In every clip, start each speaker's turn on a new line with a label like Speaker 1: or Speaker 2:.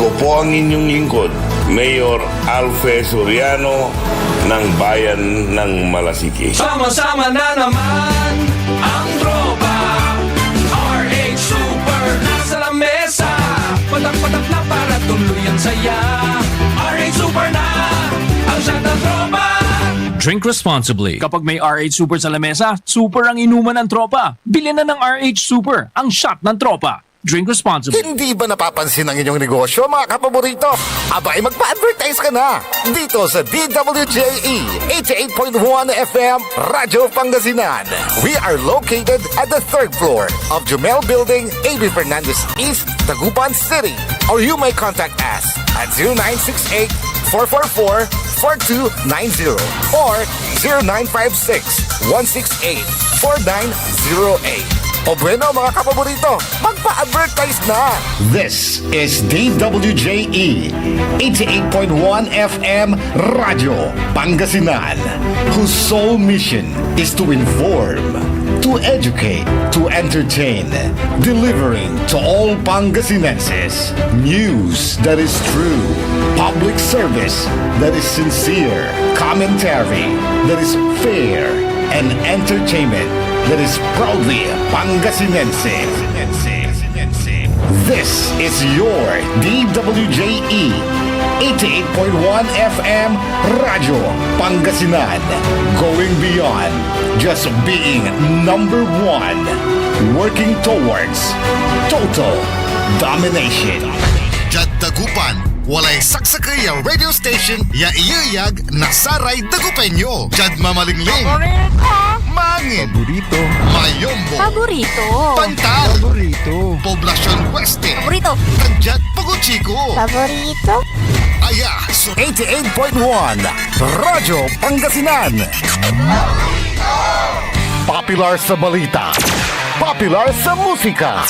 Speaker 1: Ako po ang inyong lingkod, Mayor Alfe Soriano ng Bayan ng Malasiki.
Speaker 2: Sama-sama na naman ang tropa RH Super nasa lamesa. Patak-patak na para tuloy ang saya. RH Super na ang shot ng tropa.
Speaker 3: Drink responsibly. Kapag may RH Super sa lamesa, super ang inuman ng tropa. Bilhin na ng RH Super, ang shot ng tropa. Drink responsibly.
Speaker 4: Hindi ba napapansin ang inyong negosyo, mga kapaborito? Abay, magpa-advertise ka na dito sa DWJE 88.1 FM Radyo Pangasinan. We are located at the 3rd floor of Jumel Building, A.B. Fernandez East, Dagupan City. Or you may contact us at 0968-444-4290 or 0956-168-4908. O bueno, mga kapaborito, magpa-advertise na! This is DWJE 88.1 FM Radio Pangasinan, whose sole mission is to inform, to educate, to entertain, delivering to all Pangasinenses news that is true, public service that is sincere, commentary that is fair, and entertainment that is proudly Pangasinense. This is your DWJE 88.1 FM Radio Pangasinan, going beyond just being number one, working towards total domination.
Speaker 5: Jad Dagupan, walay saksakay ya radio station ya iyayag nasaray Dagupenyo. Jad mamalingling, mangin,
Speaker 6: Paborito.
Speaker 5: mayombo,
Speaker 7: Paborito.
Speaker 5: pantal,
Speaker 6: Paborito.
Speaker 5: poblasyon weste,
Speaker 7: Paborito.
Speaker 5: tagjat Puguchiko,
Speaker 7: Paborito.
Speaker 5: aya so
Speaker 4: 88.1 Radyo Pangasinan. Popular sa balita, popular sa musika.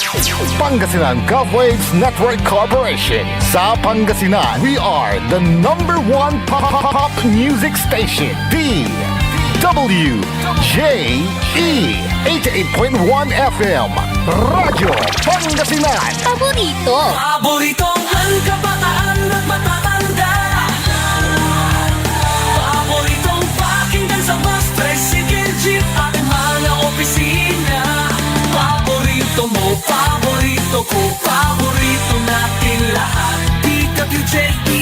Speaker 4: Pangasinan Govwaves Network Corporation. Sa Pangasinan, we are the number one pop music station. DWJE 88.1 FM Radyo Pangasinan.
Speaker 7: Paborito.
Speaker 2: Paboritong ang kabataan at matatanda. Paboritong pakinggan sa bus, tricycle, jeep at mga opisina. Paborito mo, paborito ko, paborito natin lahat. DWJE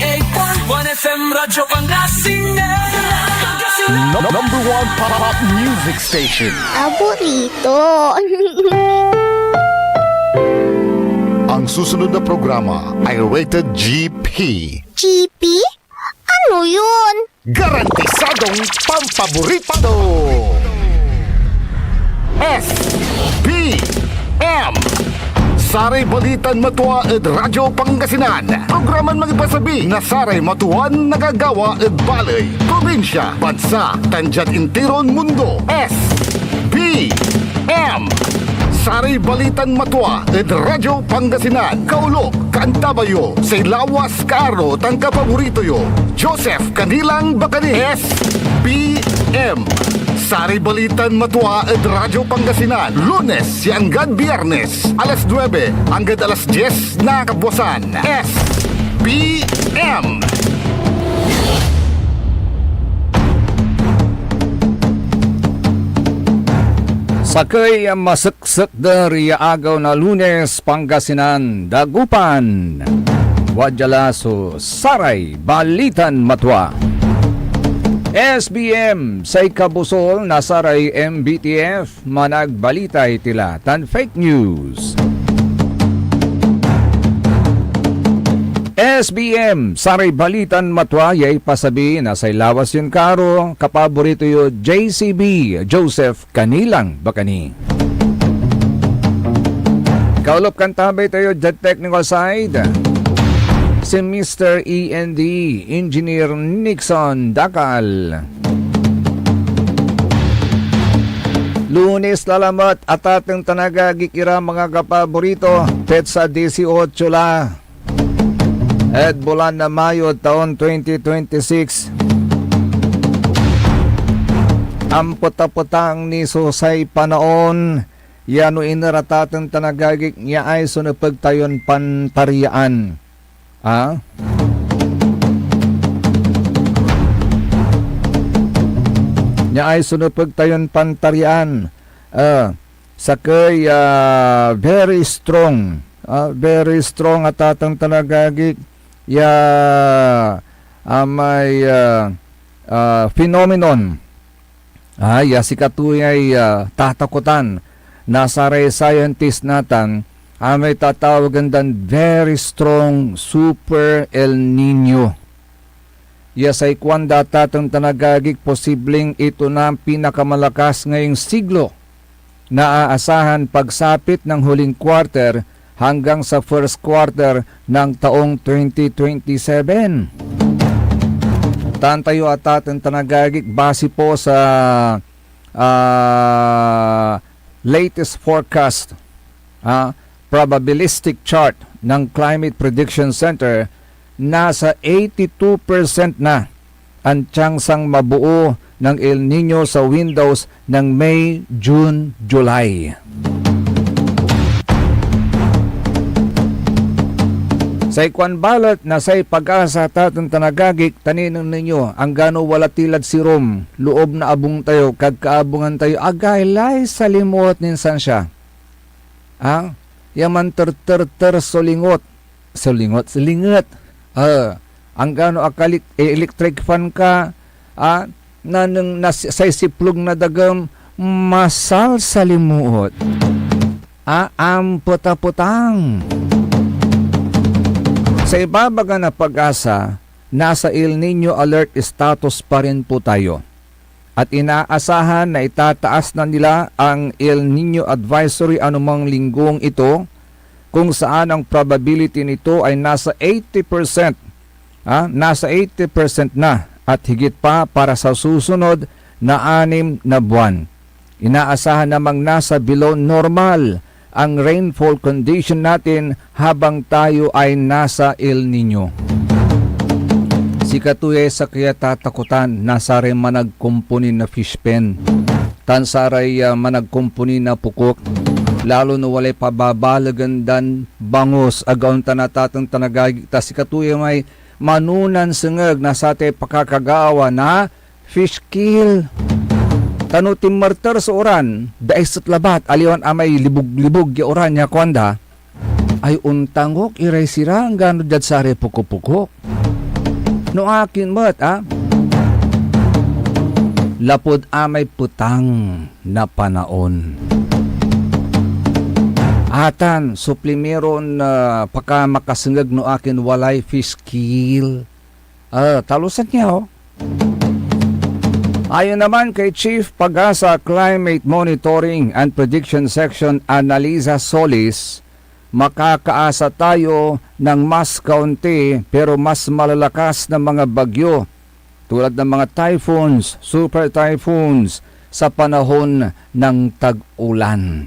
Speaker 2: 88.1 FM Radyo Pangasinan.
Speaker 4: Number one pop music station.
Speaker 7: Paborito.
Speaker 4: Ang susunod na programa ay rated GP.
Speaker 7: GP? Ano yun?
Speaker 4: Garantisadong pampaborito. SPM Saray Balitan Matuwa ed Radyo Pangasinan. Programan magipasabi na saray matuan nagagawa ed balay, probinsya, bansa, tanjat intiron mundo. SPM Saray Balitan Matuwa ed Radyo Pangasinan. Kaulo, Kantabayo, say lawas kaaro tang kapaborito yo. Joseph Kanilang Bakani. SPM Saray Balitan Matuwa ed Radyo Pangasinan. Lunes hanggang Biyernes, alas 9 hanggang alas 10 na kabuwasan. SPM
Speaker 6: Sakay ang masaksak dari agaw na Lunes, Pangasinan, Dagupan. Wadyalaso, Saray, Balitan, Matwa. SBM, say kabusol na Saray MBTF, managbalitay tila tan fake news. SBM, Saray Balitan Matwa, yay pasabi na say lawas yun karo, kapaborito yo JCB, Joseph Kanilang Bakani. Kaulop kantabay tayo jet technical side. Si Mr. END, Engineer Nixon Dakal. Lunes lalamat at ating tanagagikira mga kapaborito, petsa 18 la. At bulan na Mayo taon 2026. Ang puta-putang ni Susay Panaon, yano inaratatang tanagagik niya ay sunapagtayon pantariyaan. Nya ay sunupag tayon pantarian. Sakay very strong. Very strong at atang talagagik. May phenomenon. Si katuyay tatakutan. Nasaray scientist natan. May tatawagan dan very strong super El Nino. Say kwan datatang tanagagik posibleng ito na ang pinakamalakas ngayong siglo na aasahan pagsapit ng huling quarter hanggang sa first quarter ng taong 2027. Tantayo at ating tanagagik base po sa latest forecast probabilistic chart ng Climate Prediction Center. Nasa 82% na ang tsangsang mabuo ng El Nino sa windows ng May, June, July. Sa ikwan balot na say pag-asa tatang tanagagik taninang ninyo ang gano wala tilad si Rom loob na abong tayo kagkaabungan tayo agaylay sa limot ninsan siya. Yaman ter solingot ang gano akalit electric fan ka sa siplog na dagam masal sa limuot ang puta-putang sa ibabaga na pag-asa nasa El Nino alert status pa rin po tayo at inaasahan na itataas na nila ang El Nino advisory anumang linggong ito kung saan ang probability nito ay nasa 80%. Nasa 80% na at higit pa para sa susunod na 6 na buwan. Inaasahan namang nasa below normal ang rainfall condition natin habang tayo ay nasa El Nino. Si katuye sa kaya tatakutan nasa rin managkumpunin na fish pen. Tansaray managkumpunin na pukok. Lalo na walay pababalagan dan bangos agaon tanatatang tanagagi ta si katuya may manunan sengeg na sa te pakakagawa na fish kill. Tanutim marter sa oran dahil sa labat aliwan amay libog-libog ya oran niya kwanda ay untangok iray sira ang gano dyan sa puko-puko. No akin mat lapod amay putang na panaon. Atan, suplimeron paka makasengag no akin walay fish kill. Talusan niya Ayon naman kay Chief Pag-asa Climate Monitoring and Prediction Section Analiza Solis, makakaasa tayo ng mas kaunti pero mas malalakas na mga bagyo tulad ng mga typhoons, super typhoons sa panahon ng tag-ulan.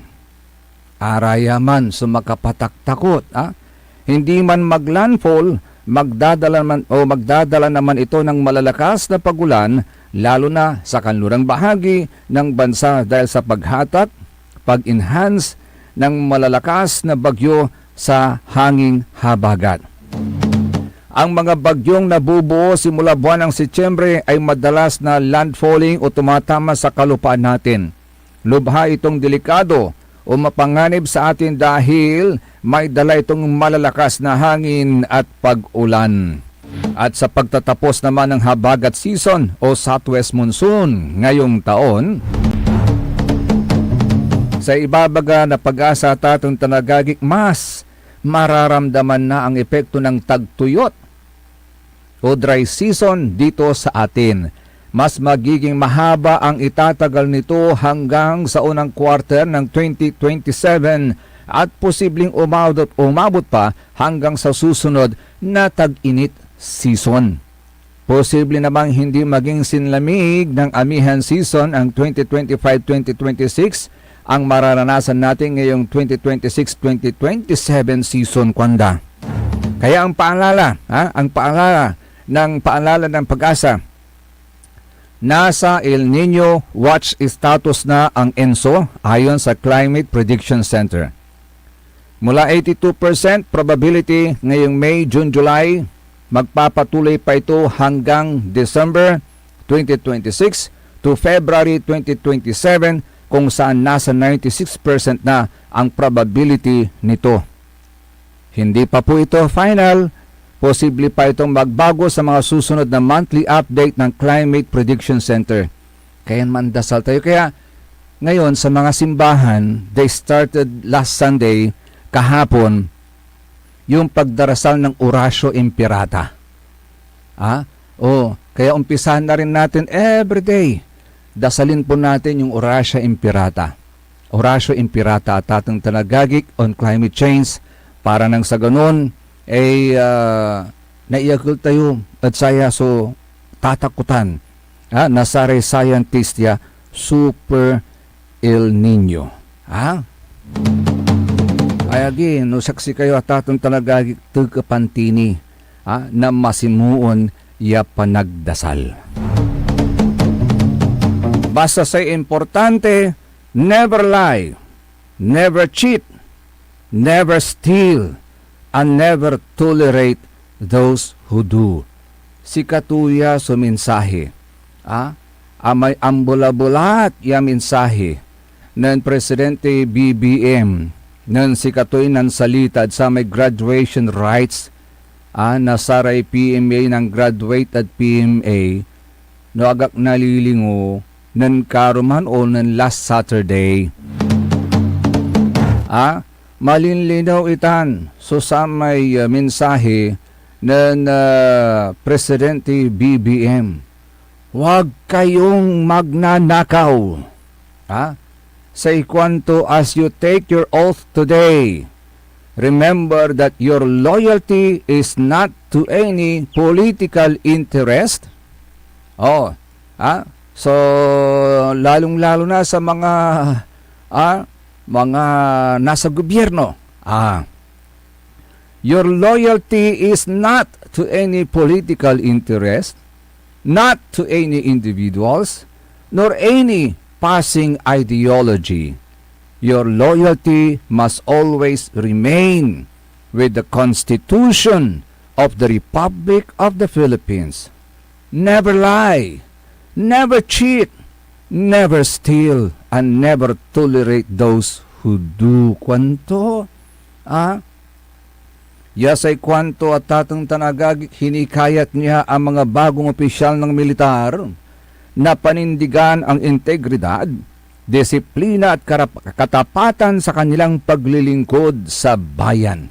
Speaker 6: Arayaman sumakapatak-takot. Hindi man maglandfall, magdadala naman ito ng malalakas na pagulan lalo na sa kanlurang bahagi ng bansa dahil sa paghatak, pag-enhance ng malalakas na bagyo sa hanging habagat. Ang mga bagyong nabubuo simula buwan ng Setyembre ay madalas na landfalling o tumatama sa kalupaan natin. Lubha itong delikado o mapanganib sa atin dahil may dala itong malalakas na hangin at pag-ulan. At sa pagtatapos naman ng habagat season o southwest monsoon ngayong taon, sa ibabaga na pag-asa tatong tanagagik mas mararamdaman na ang epekto ng tagtuyot o dry season dito sa atin. Mas magiging mahaba ang itatagal nito hanggang sa unang quarter ng 2027 at posibleng umabot pa hanggang sa susunod na tag-init season. Posible namang hindi maging sinlamig ng amihan season ang 2025-2026 ang mararanasan natin ngayong 2026-2027 season kwanda. Kaya ang paalala ng pag-asa, nasa El Nino watch status na ang ENSO ayon sa Climate Prediction Center. Mula 82% probability ngayong May, June, July, magpapatuloy pa ito hanggang December 2026 to February 2027 kung saan nasa 96% na ang probability nito. Hindi pa po ito final. Posible pa itong magbago sa mga susunod na monthly update ng Climate Prediction Center. Kaya mandasal tayo. Kaya ngayon sa mga simbahan, they started last Sunday, kahapon, yung pagdarasal ng Oratio Imperata. Kaya umpisahan na rin natin every day. Dasalin po natin yung Oratio Imperata. Oratio Imperata at ating talagagik on climate change para nang sa ganun naiyagul tayo at saya so tatakutan nasare scientist ya super El Nino. Ay again, no saksi kayo at atong talagagik tagkapantini na masimuon ya panagdasal. Basta say importante, never lie, never cheat, never steal, and never tolerate those who do. Si katuya so mensahe. Amay ambula-bulat ya mensahe ng Presidente BBM ng si katuy ng salita sa may graduation rights nasaray PMA ng graduate at PMA no agak nalilingo ng karuman o ng last Saturday. Malinlinaw itan so sa may mensahe ng Presidente BBM. Huwag kayong magnanakaw. Say kwanto as you take your oath today. Remember that your loyalty is not to any political interest. So lalong-lalo na sa mga nasa gobyerno. Your loyalty is not to any political interest, not to any individuals, nor any passing ideology. Your loyalty must always remain with the Constitution of the Republic of the Philippines. Never lie, never cheat, never steal, and never tolerate those who do. Kwanto? Yasay kwanto at tatang tanagagik hinikayat niya ang mga bagong opisyal ng militar na panindigan ang integridad, disiplina at katapatan sa kanilang paglilingkod sa bayan.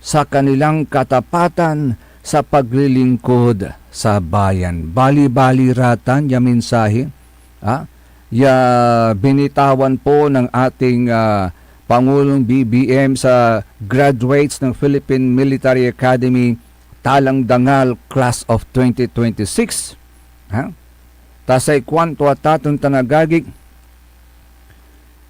Speaker 6: Sa kanilang katapatan sa paglilingkod sa bayan. Bali-baliratan ya mensahe. Binitawan po ng ating Pangulong BBM sa graduates ng Philippine Military Academy Talang Dangal Class of 2026. Tasay kwanto at tatong tanagagik,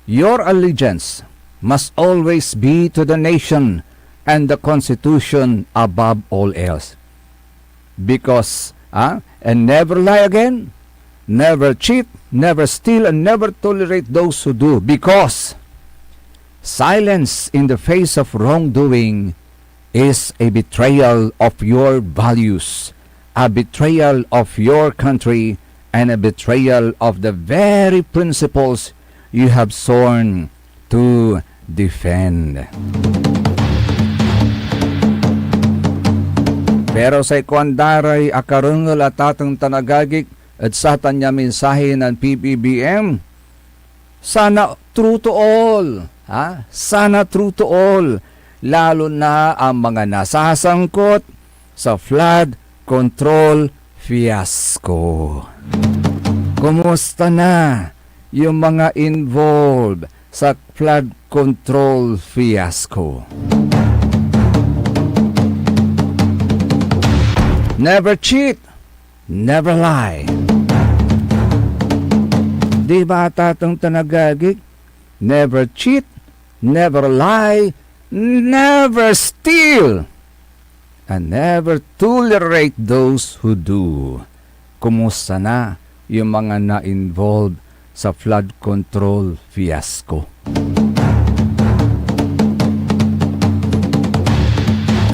Speaker 6: your allegiance must always be to the nation and the Constitution above all else. Because, and never lie again, never cheat, never steal, and never tolerate those who do. Because silence in the face of wrongdoing is a betrayal of your values, a betrayal of your country, and a betrayal of the very principles you have sworn to defend. Pero sa ikwandaray akarungol at atong tanagagik at sa tanya mensahe ng PBBM, sana true to all. Sana true to all. Lalo na ang mga nasasangkot sa flood control fiasco. Kumusta na yung mga involved sa flood control fiasco? Never cheat, never lie. Di ba tatang tanagagik? Never cheat, never lie, never steal, and never tolerate those who do. Kumusta na yung mga na-involved sa flood control fiasco?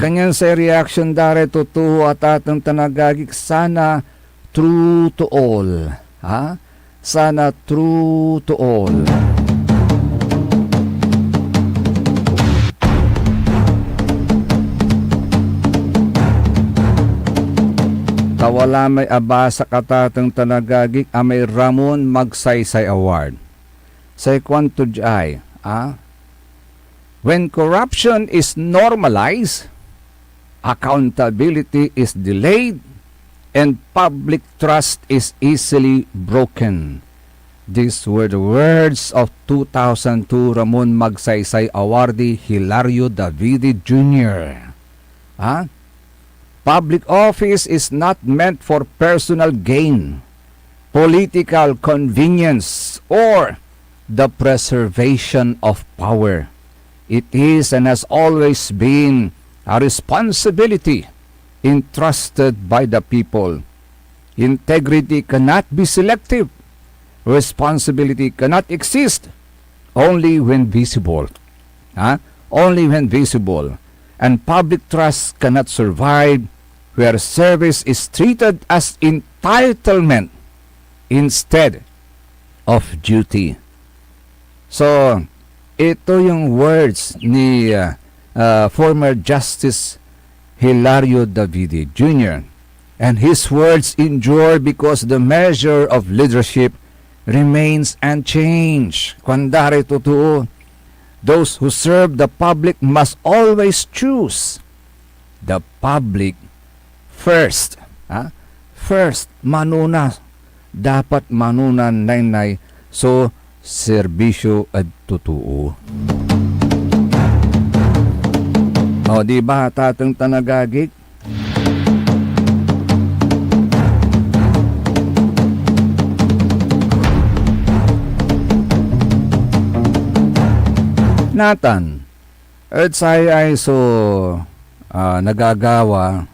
Speaker 6: Ganyan sa reaction dare totoo at atong tanagagik sana true to all. Ha? Sana true to all. Tawala may aba sa katatang tanagagik amay Ramon Magsaysay Award. Sa kwanto jay, when corruption is normalized, accountability is delayed, and public trust is easily broken. These were the words of 2002 Ramon Magsaysay awardee Hilario Davide Jr. Public office is not meant for personal gain, political convenience, or the preservation of power. It is and has always been a responsibility entrusted by the people. Integrity cannot be selective. Responsibility cannot exist only when visible. Only when visible. And public trust cannot survive where service is treated as entitlement instead of duty. So, ito yung words ni former Justice Hilario Davide Jr. And his words endure because the measure of leadership remains unchanged. Kwandari totoo. Those who serve the public must always choose the public first. First, manuna. Dapat manuna naynay. So, serbisyo at totoo. O, di ba tatang tanagagik? Nathan, at ay so nagagawa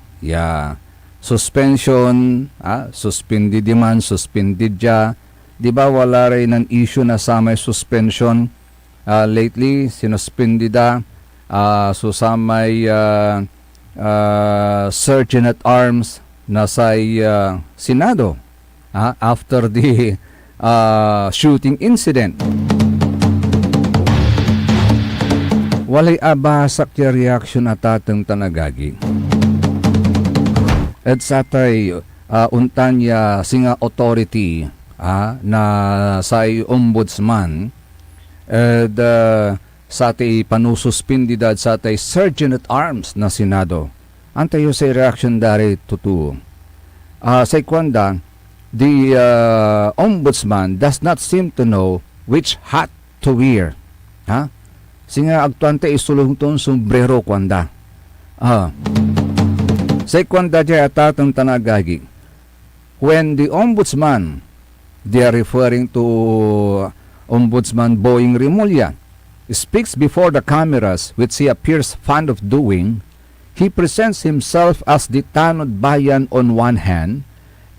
Speaker 6: suspension, suspended man, suspended ja. Di ba wala rin ng issue na sa may suspension lately, sinuspended so sa may Sergeant at Arms na sa Senado after the shooting incident. Walay abasak ya reaction at atang tanagagi. At sa tay untanya singa authority na sa ombudsman at sa tay panususpindidad sa tay Sergeant at Arms na Senado. Antayo sa reaction dari tutu. Sa kwanda, the ombudsman does not seem to know which hat to wear. Singa agtuante isulungton sombrero kwanda. Sa kwanda jay atatang tanagagi. When the ombudsman, they are referring to Ombudsman Boying Rimulya, speaks before the cameras, which he appears fond of doing, he presents himself as the Tanod Bayan on one hand,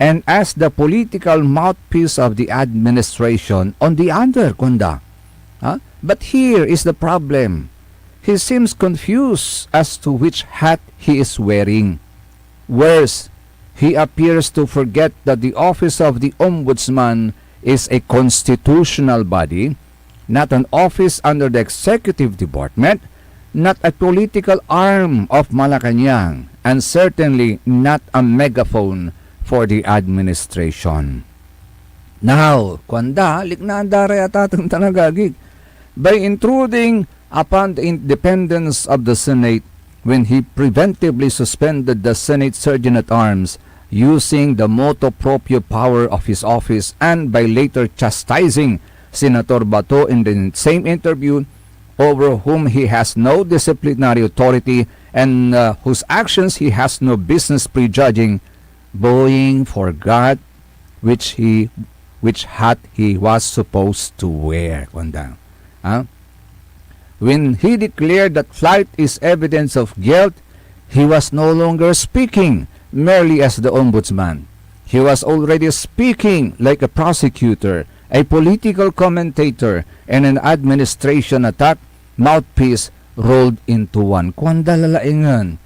Speaker 6: and as the political mouthpiece of the administration on the other, kwanda. But here is the problem. He seems confused as to which hat he is wearing. Worse, he appears to forget that the office of the Ombudsman is a constitutional body, not an office under the executive department, not a political arm of Malacanang, and certainly not a megaphone for the administration. Now, kwanda, liknaan dare atatang tanagagig. By intruding upon the independence of the Senate when he preventively suspended the Senate Sergeant at Arms using the motu proprio power of his office, and by later chastising Senator Bato in the same interview, over whom he has no disciplinary authority and whose actions he has no business prejudging, Boying forgot which hat he was supposed to wear. When he declared that flight is evidence of guilt, he was no longer speaking merely as the ombudsman. He was already speaking like a prosecutor, a political commentator, and an administration attack mouthpiece rolled into one. Kwanda lalaingan.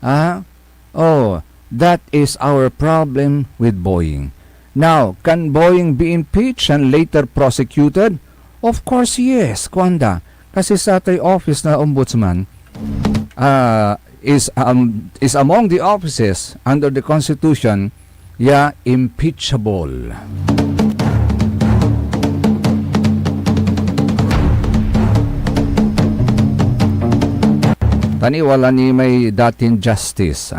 Speaker 6: Oh, that is our problem with Boeing. Now, can Boeing be impeached and later prosecuted? Of course, yes, Kwanda. Kasi sa ating office na ombudsman is among the offices under the Constitution, impeachable. Wala ni may dating justice,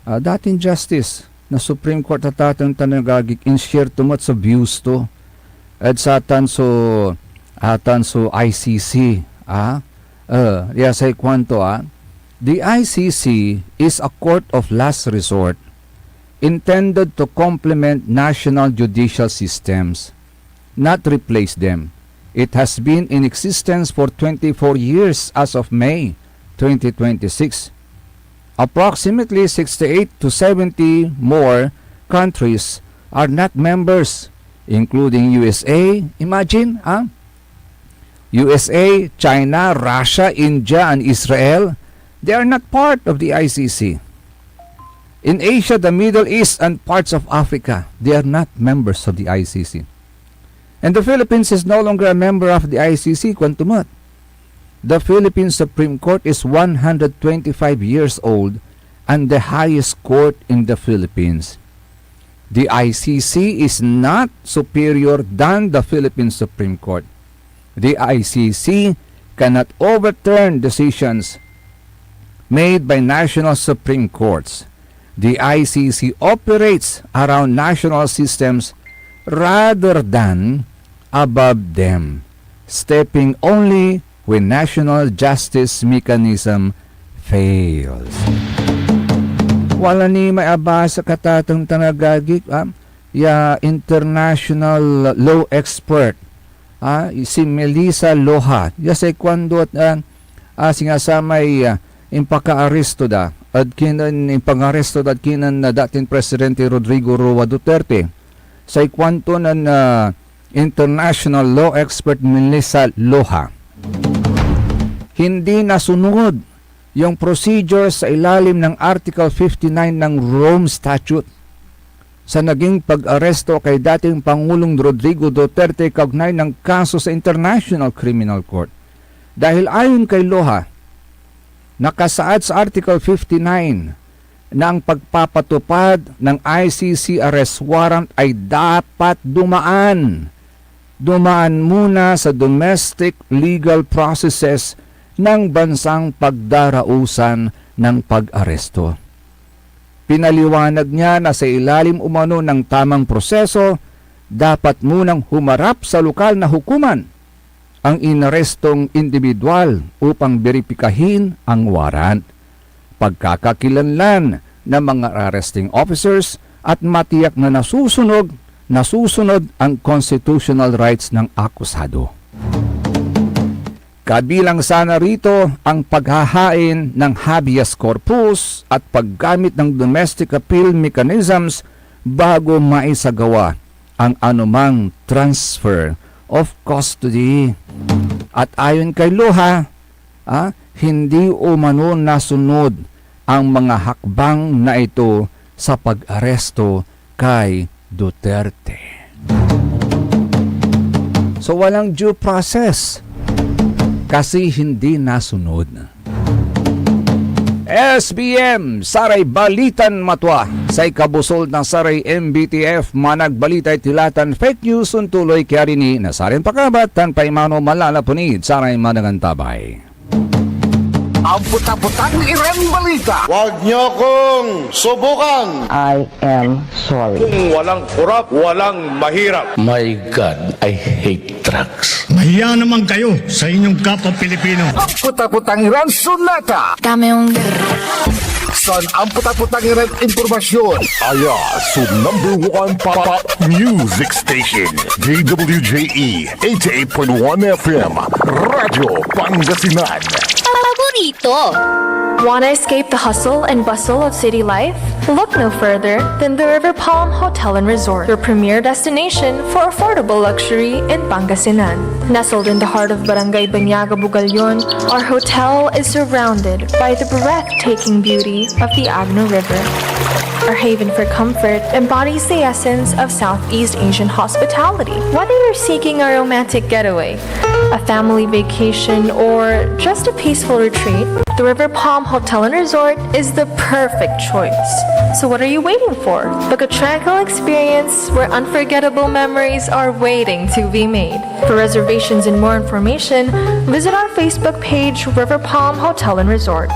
Speaker 6: dating justice na Supreme Court at atang tanagagik in-share tumat sa views to at sa atan so ICC, say kwanto, the ICC is a court of last resort intended to complement national judicial systems, not replace them. It has been in existence for 24 years as of May 2026. Approximately 68 to 70 more countries are not members, including USA. Imagine, USA, China, Russia, India, and Israel. They are not part of the ICC. In Asia, the Middle East, and parts of Africa, they are not members of the ICC. And the Philippines is no longer a member of the ICC, kwantumat. The Philippine Supreme Court is 125 years old and the highest court in the Philippines. The ICC is not superior than the Philippine Supreme Court. The ICC cannot overturn decisions made by national Supreme Courts. The ICC operates around national systems rather than above them, stepping only when national justice mechanism fails. Wala ni may abasa katatang tanagagik, international law expert, si Melissa Loha. Yasay kwando at singasamay impaka-aresto da at kinan impang-aresto da at kinan na dating Presidente Rodrigo Roa Duterte. Say kwanto ng international law expert Melissa Loha. Hindi nasunod yung procedure sa ilalim ng Article 59 ng Rome Statute sa naging pag-aresto kay dating Pangulong Rodrigo Duterte kaugnay ng kaso sa International Criminal Court. Dahil ayon kay Loha, nakasaad sa Article 59 na ang pagpapatupad ng ICC arrest warrant ay dapat dumaan muna sa domestic legal processes ng bansang pagdarausan ng pag-aresto. Pinaliwanag niya na sa ilalim umano ng tamang proseso, dapat munang humarap sa lokal na hukuman ang inarestong individual upang beripikahin ang warrant, pagkakakilanlan ng mga arresting officers at matiyak na nasusunod ang constitutional rights ng akusado. Kabilang sana rito ang paghahain ng habeas corpus at paggamit ng domestic appeal mechanisms bago maisagawa ang anumang transfer of custody. At ayon kay Loha, hindi umano nasunod ang mga hakbang na ito sa pag-aresto kay Duterte. So walang due process kasi hindi nasunod. SBM, Saray Balitan Matwa. Sa ikabusol ng Saray MBTF, managbalitay tilatan fake news untuloy kaya rini na sarin pakabat tan paimano malalapunid saray managantabay.
Speaker 4: Ang puta-putang Iran Balita.
Speaker 8: Huwag niyo kong subukan.
Speaker 9: I am sorry.
Speaker 8: Kung walang kurap, walang mahirap.
Speaker 10: My God, I hate drugs.
Speaker 11: Mahiya naman kayo sa inyong kapwa Pilipino.
Speaker 4: Ang puta-putang Iran Sunata.
Speaker 7: Dame un
Speaker 4: Son ang puta-putang Iran Impormasyon. Aya sa #1 pop music station. DWJE 88.1 FM. Radyo Pangasinan.
Speaker 7: paborito. Paborito.
Speaker 12: Want to escape the hustle and bustle of city life? Look no further than the River Palm Hotel and Resort, your premier destination for affordable luxury in Pangasinan. Nestled in the heart of Barangay Banyaga, Bugalyon, our hotel is surrounded by the breathtaking beauty of the Agno River. Our haven for comfort embodies the essence of Southeast Asian hospitality. Whether you're seeking a romantic getaway, a family vacation, or just a peaceful retreat, the River Palm Hotel and Resort is the perfect choice. So what are you waiting for? Book a tranquil experience where unforgettable memories are waiting to be made. For reservations and more information, visit our Facebook page, River Palm Hotel and Resort.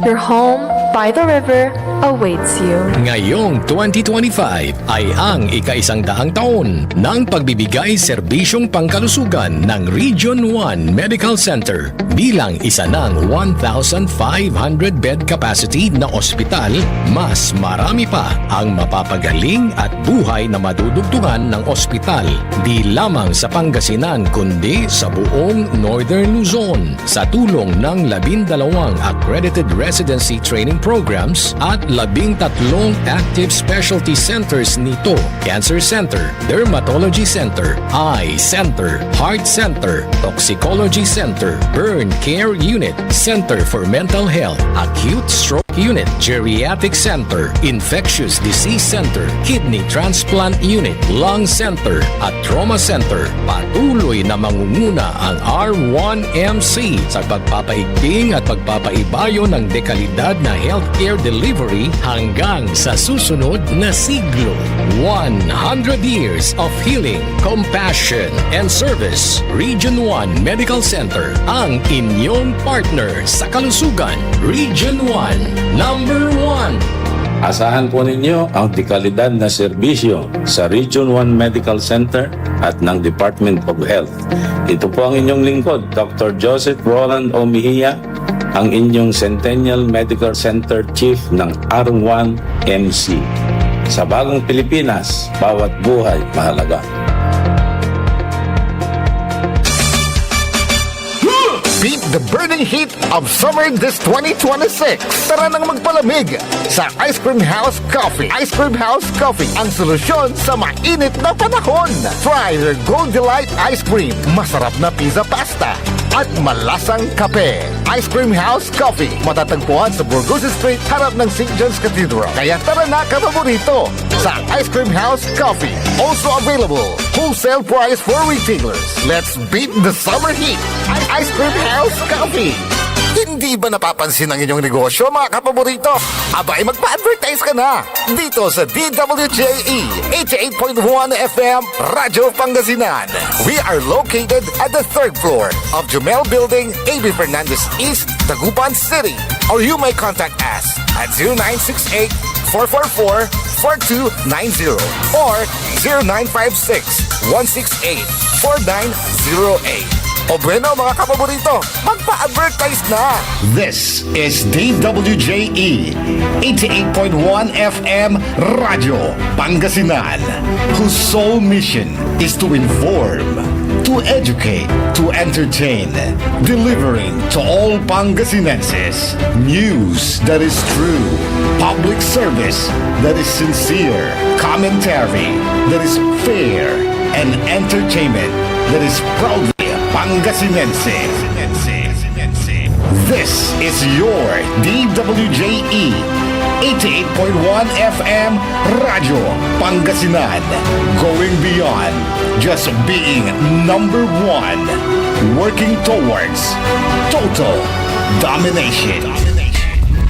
Speaker 12: Your home by the river awaits you.
Speaker 13: Ngayong 2025 ay ang ika-100 taon ng pagbibigay serbisyong pangkalusugan ng Region 1 Medical Center. Bilang isa ng 1,500-bed capacity na ospital, mas marami pa ang mapapagaling at buhay na madudugtungan ng ospital. Di lamang sa Pangasinan kundi sa buong Northern Luzon sa tulong ng 12 accredited residency training programs at 13 active specialty centers nito: Cancer Center, Dermatology Center, Eye Center, Heart Center, Toxicology Center, Burn Care Unit, Center for Mental Health, Acute Stroke Unit, Geriatric Center, Infectious Disease Center, Kidney Transplant Unit, Lung Center at Trauma Center. Patuloy na mangunguna ang R1MC sa pagpapaigting at pagpapaibayo ng dekalidad na healthcare delivery hanggang sa susunod na siglo. 100 years of healing, compassion, and service. Region 1 Medical Center ang inyong partner sa kalusugan. Region 1, number 1.
Speaker 10: Asahan po ninyo ang dekalidad na serbisyo sa Region 1 Medical Center at ng Department of Health. Ito po ang inyong lingkod, Dr. Joseph Roland Omihia, ang inyong Centennial Medical Center Chief ng R1MC. Sa bagong Pilipinas, bawat buhay mahalaga.
Speaker 4: Beat the burning heat of summer this 2026. Tara nang magpalamig sa Ice Cream House Coffee. Ice Cream House Coffee, ang solusyon sa mainit na panahon. Try their Gold Delight Ice Cream, masarap na pizza pasta, at malasang kape. Ice Cream House Coffee, matatagpuan sa Burgos Street, harap ng St. John's Cathedral. Kaya tara na, kapaborito, sa Ice Cream House Coffee. Also available, wholesale price for retailers. Let's beat the summer heat. Ice Cream House Coffee. Hindi ba napapansin ang inyong negosyo, mga kapaborito? Abay, magpa-advertise ka na dito sa DWJE 88.1 FM Radyo Pangasinan. We are located at the 3rd floor of Jumel Building, A.B. Fernandez East, Dagupan City. Or you may contact us at 0968-444-4290 or 0956-168-4908. O bueno, mga kapaborito, magpa-advertise na! This is DWJE 88.1 FM Radio Pangasinan, whose sole mission is to inform, to educate, to entertain, delivering to all Pangasinenses news that is true, public service that is sincere, commentary that is fair, and entertainment that is proudly Pangasinense. This is your DWJE 88.1 FM Radio Pangasinan, going beyond just being number one, working towards total domination.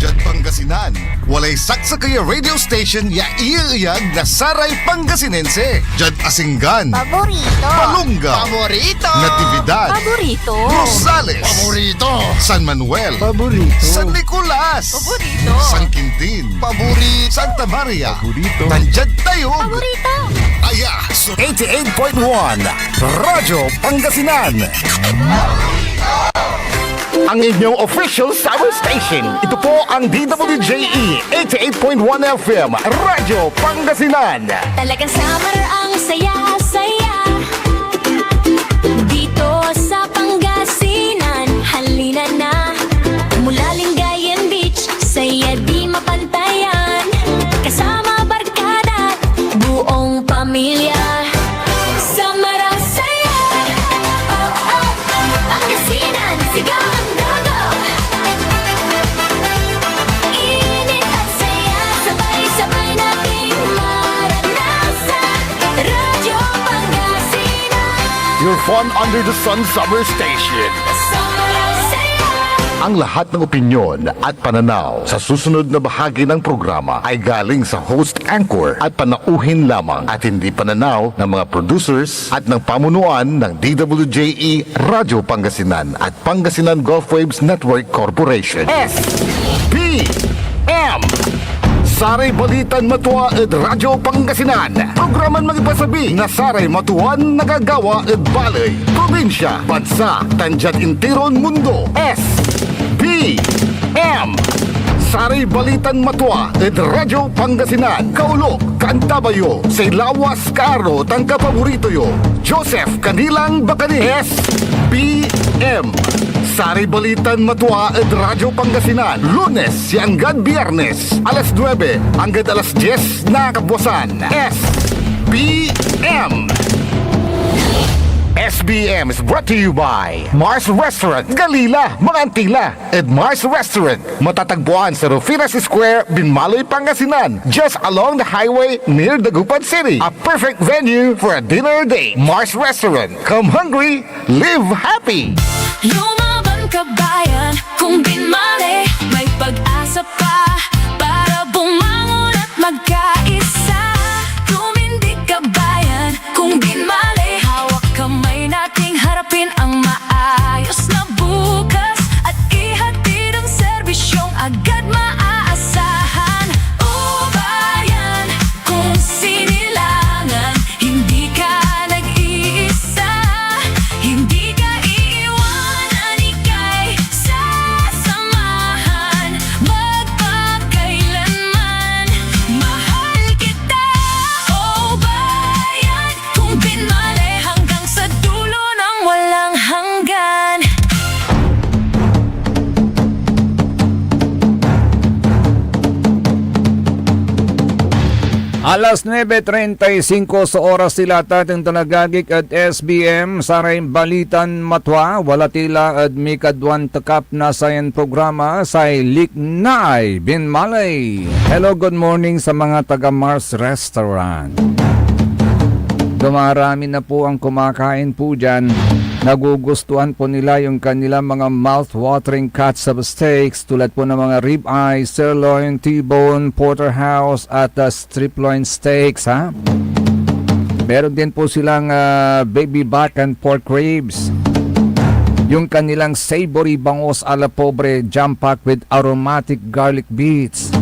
Speaker 5: Jad Pangasinan, walay saksakaya radio station ya iiyag na saray Pangasinense. Jad Asinggan,
Speaker 7: Paborito.
Speaker 5: Malunga,
Speaker 7: Paborito.
Speaker 5: Natividad,
Speaker 7: Paborito.
Speaker 5: Rosales,
Speaker 8: Paborito.
Speaker 5: San Manuel,
Speaker 8: Paborito.
Speaker 5: San Nicolas,
Speaker 7: Paborito.
Speaker 5: San Quintin,
Speaker 8: Paborito.
Speaker 5: Santa Maria,
Speaker 8: Paborito.
Speaker 5: Tanjad Tayog,
Speaker 7: Paborito.
Speaker 5: Aya,
Speaker 4: 88.1 Radyo Pangasinan. Ang inyong official summer station. Ito po ang DWJE 88.1 FM Radyo Pangasinan.
Speaker 7: Talagang summer ang saya-saya dito sa Pangasinan. Halina na mula
Speaker 4: fun under the sun summer station.
Speaker 7: Kasama ang saya.
Speaker 4: Ang lahat ng opinyon at pananaw sa susunod na bahagi ng programa ay galing sa host anchor at panauhin lamang at hindi pananaw ng mga producers at ng pamunuan ng DWJE Radyo Pangasinan at Pangasinan Gulf Waves Network Corporation. SPM Saray Balitan Matua ed Radyo Pangasinan. Programan magipasabi na Saray Matuan nagagawa ed balay, probinsya, bansa, tanjat intiron mundo. SBM Saray Balitan Matua ed Radyo Pangasinan. Kaulok, Kantabayo, say lawas karo tang kapaborito yo. Joseph Kanilang Bakani. SBM Saray Balitan Matua ed Radyo Pangasinan. Lunes hanggang Biyernes, alas 9 hanggang alas 10 na kabuwasan. SBM SBM is brought to you by Mars Restaurant, Galila, Mangantila, and Mars Restaurant. Matatagpuan sa Rufinas Square, Binmaloy, Pangasinan, just along the highway near Dagupan City. A perfect venue for a dinner date. Mars Restaurant. Come hungry, live happy.
Speaker 7: Lumaban ka bayan, kung binmali, may pag-asa pa para bumangon at magkaisa. Tumindig ka bayan, kung binmali, hawak kamay nating harapin ang maayos na bukas at ihatid ang serbisyong agad maaasahan. O bayan, kung sinilangan, hindi ka nag-iisa, hindi ka iiwanan, ika'y sasamahan magpakailanman. Mahal kita, o bayan, kung binmali hanggang sa dulo ng walang hanggan.
Speaker 6: Alas 9:35 sa oras sila tating tanagagik at SBM Saray Balitan Matwa wala tila at mikadwan takap na sayan programa sa Liknay Binmalay. Hello, good morning sa mga taga Mars Restaurant. Dumarami na po ang kumakain po dyan. Nagugustuhan po nila yung kanilang mga mouth-watering cuts of steaks tulad po ng mga ribeye, sirloin, T-bone, porterhouse at strip loin steaks. Meron din po silang baby back and pork ribs. Yung kanilang savory bangos a la pobre jam-pack with aromatic garlic beets.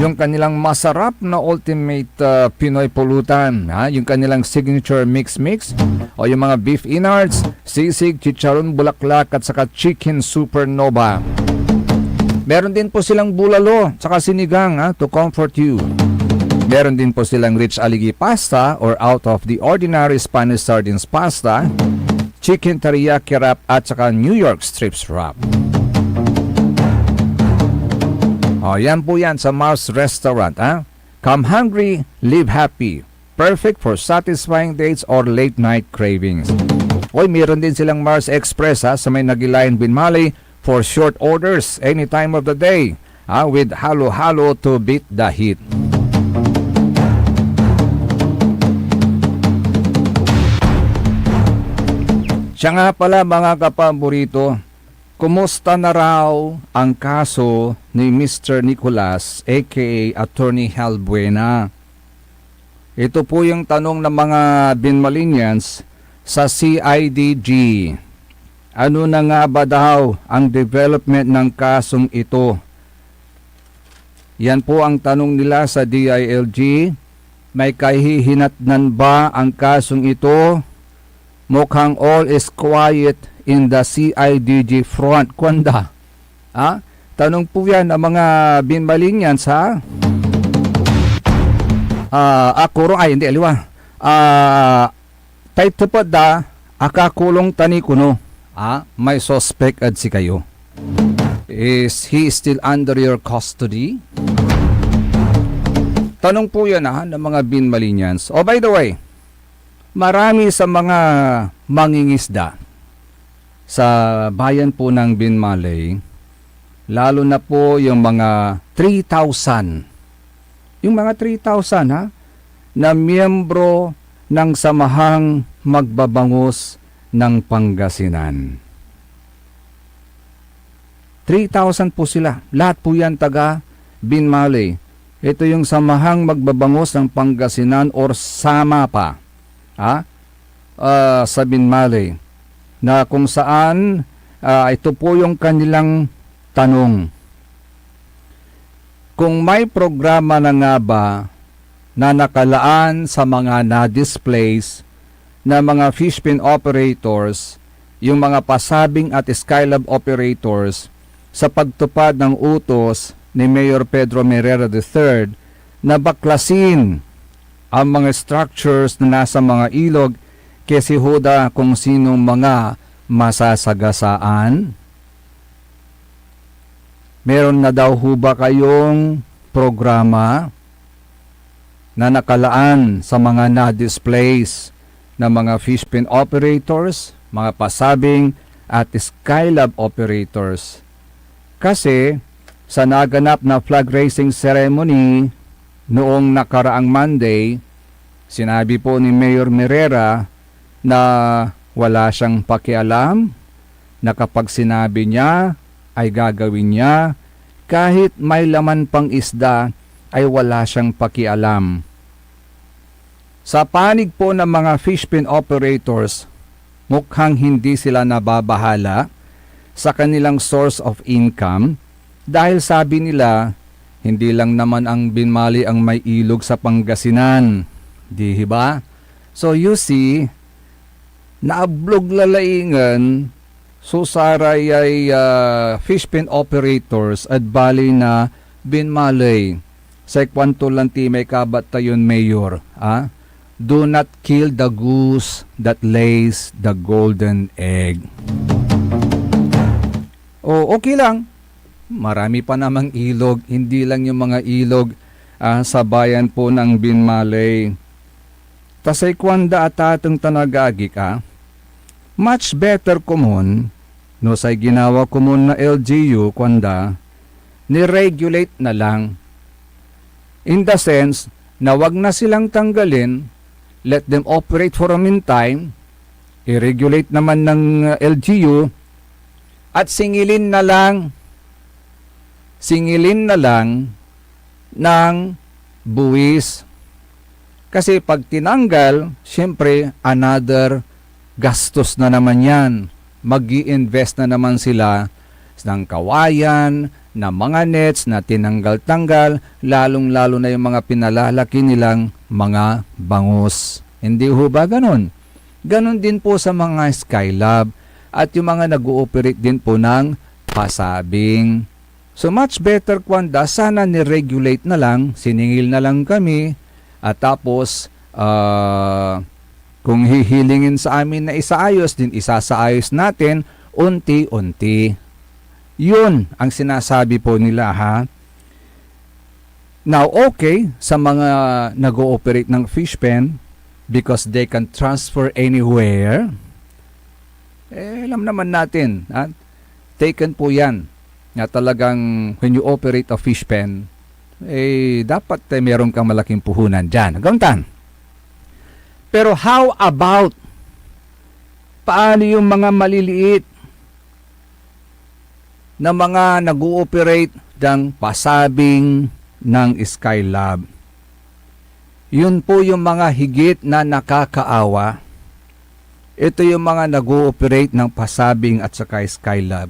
Speaker 6: Yung kanilang masarap na ultimate Pinoy pulutan, yung kanilang signature mix o yung mga beef innards, sisig, chicharon bulaklak at saka chicken supernova. Meron din po silang bulalo saka sinigang to comfort you. Meron din po silang rich aligi pasta or out of the ordinary Spanish sardines pasta, chicken teriyaki wrap at saka New York strips wrap. Yan po yan sa Mars Restaurant. Come hungry, live happy. Perfect for satisfying dates or late night cravings. Meron din silang Mars Express sa may Nagilayan Binmalay for short orders any time of the day with halo-halo to beat the heat. Siya nga pala mga kapaborito, kumusta na raw ang kaso ni Mr. Nicolas aka Attorney Hal Buena? Ito po yung tanong ng mga Binmalinians sa CIDG. Ano na nga ba daw ang development ng kasong ito? Yan po ang tanong nila sa DILG. May kahihinatnan ba ang kasong ito? Mukhang all is quiet in the CIDG front. Kwanda. Tanong po yan ng mga Binmalinians akuro ay hindi aliwa. Tay tupad da akakulong tani kuno. May suspect ad si kayo. Is he still under your custody? Tanong po yan ng mga Binmalinians. Oh, by the way, marami sa mga mangingisda sa bayan po ng Binmalay, lalo na po yung mga 3,000. Yung mga 3,000 na miyembro ng Samahang Magbabangos ng Pangasinan. 3,000 po sila. Lahat po yan taga Binmaley. Ito yung Samahang Magbabangos ng Pangasinan or SAMAPA. Sa Binmaley. Na kung saan ito po yung kanilang tanong. Kung may programa na nga ba na nakalaan sa mga na-displace na mga fishpin operators, yung mga pasabing at skylab operators sa pagtupad ng utos ni Mayor Pedro Merera III na baklasin ang mga structures na nasa mga ilog kasi huda kung sinong mga masasagasaan? Meron na daw ho ba kayong programa na nakalaan sa mga na-displace na mga fishpin operators, mga pasabing at skylab operators? Kasi sa naganap na flag raising ceremony noong nakaraang Monday, sinabi po ni Mayor Merera na wala siyang pakialam, na kapag sinabi niya ay gagawin niya, kahit may laman pang isda ay wala siyang pakialam. Sa panig po ng mga fishpin operators, mukhang hindi sila nababahala sa kanilang source of income dahil sabi nila, hindi lang naman ang Binmaley ang may ilog sa Pangasinan. Di ba? So you see, naablog lalaingan, susaray ay fishpin operators at bali na Binmaley. Sa kwanto lang ti may kabat tayon, Mayor. Do not kill the goose that lays the golden egg. Okay lang. Marami pa namang ilog. Hindi lang yung mga ilog sa bayan po ng Binmaley. Tasay kwanda at atong tanagagi ka. Much better kumon, no say ginawa kumon na LGU kwanda, ni-regulate na lang. In the sense, na wag na silang tanggalin, let them operate for a meantime, i-regulate naman ng LGU, at singilin na lang ng buwis. Kasi pag tinanggal, siyempre, another gastos na naman yan. Mag-i-invest na naman sila ng kawayan, na mga nets na tinanggal-tanggal, lalong-lalo na yung mga pinalalaki nilang mga bangus. Hindi ho ba ganon? Ganon din po sa mga skylab at yung mga nag-ooperate din po ng pasabing. So much better kwanda, sana ni-regulate na lang, siningil na lang kami, at tapos kung hihilingin sa amin na isaayos, din isasaayos natin unti-unti. Yun ang sinasabi po nila, ha. Now, okay, sa mga nag-ooperate ng fish pen, because they can transfer anywhere, alam naman natin, ha? Taken po yan, na talagang when you operate a fish pen, dapat meron kang malaking puhunan dyan. Hanggang pero how about paano yung mga maliliit na mga nag-ooperate ng pasabing ng skylab? Yun po yung mga higit na nakakaawa. Ito yung mga nag-ooperate ng pasabing at saka skylab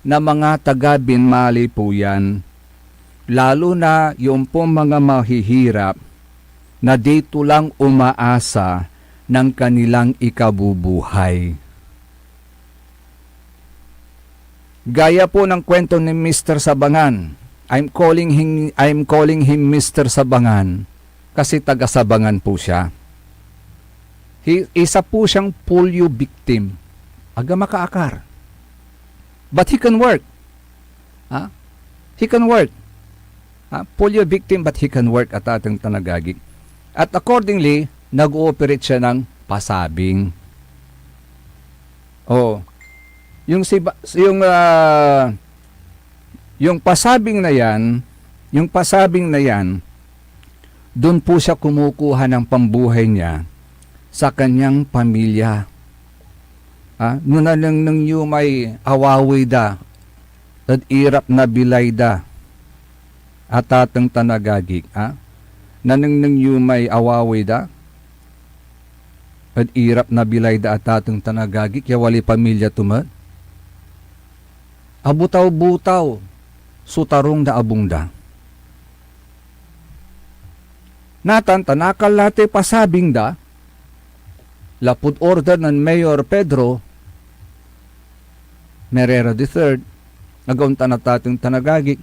Speaker 6: na mga taga Binmaley po yan. Lalo na yung po mga mahihirap na dito lang umaasa ng kanilang ikabubuhay. Gaya po ng kwento ni Mr. Sabangan. I'm calling him Mr. Sabangan kasi taga Sabangan po siya. Isa po siyang polio victim. Aga makaakar. But he can work. He can work. Polio victim but he can work at ating tanagagi. At accordingly, nag-ooperate siya ng pasabing. Yung pasabing na yan, doon po siya kumukuha ng pambuhay niya sa kanyang pamilya. Nunanang nang yu may awaway da, at irap na bilay da, at atang tanagagik. Nanang nang yu may awaway da, at irap na bilay da at atang tanagagik, ya wali pamilya tumad. Abutaw-butaw, sutarong da abong da. Natan, tanakal late pasabing da, lapud order ng Mayor Pedro Merera III, nagaunta na tating tanagagik.